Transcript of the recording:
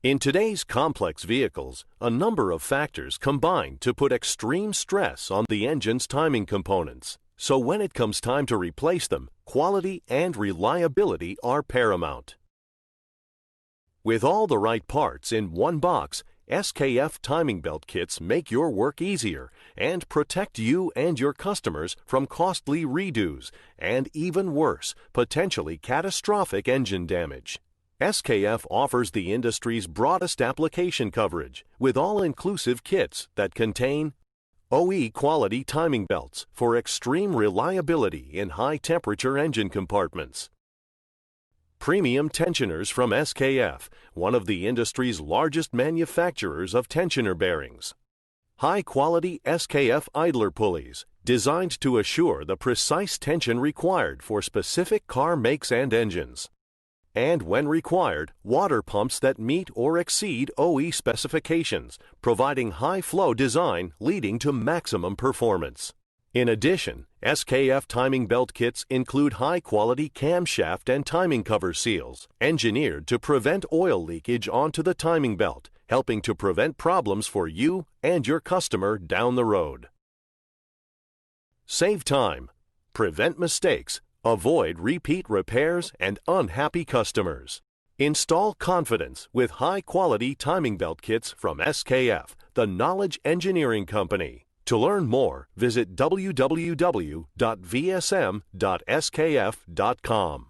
In today's complex vehicles, a number of factors combine to put extreme stress on the engine's timing components. So when it comes time to replace them, quality and reliability are paramount. With all the right parts in one box, SKF timing belt kits make your work easier and protect you and your customers from costly redos and, even worse, potentially catastrophic engine damage. SKF offers the industry's broadest application coverage with all-inclusive kits that contain OE quality timing belts for extreme reliability in high-temperature engine compartments, premium tensioners from SKF, one of the industry's largest manufacturers of tensioner bearings, high-quality SKF idler pulleys designed to assure the precise tension required for specific car makes and engines, and, when required, water pumps that meet or exceed OE specifications, providing high-flow design leading to maximum performance. In addition, SKF timing belt kits include high-quality camshaft and timing cover seals, engineered to prevent oil leakage onto the timing belt, helping to prevent problems for you and your customer down the road. Save time, prevent mistakes, avoid repeat repairs and unhappy customers. Install confidence with high-quality timing belt kits from SKF, the knowledge engineering company. To learn more, visit www.vsm.skf.com.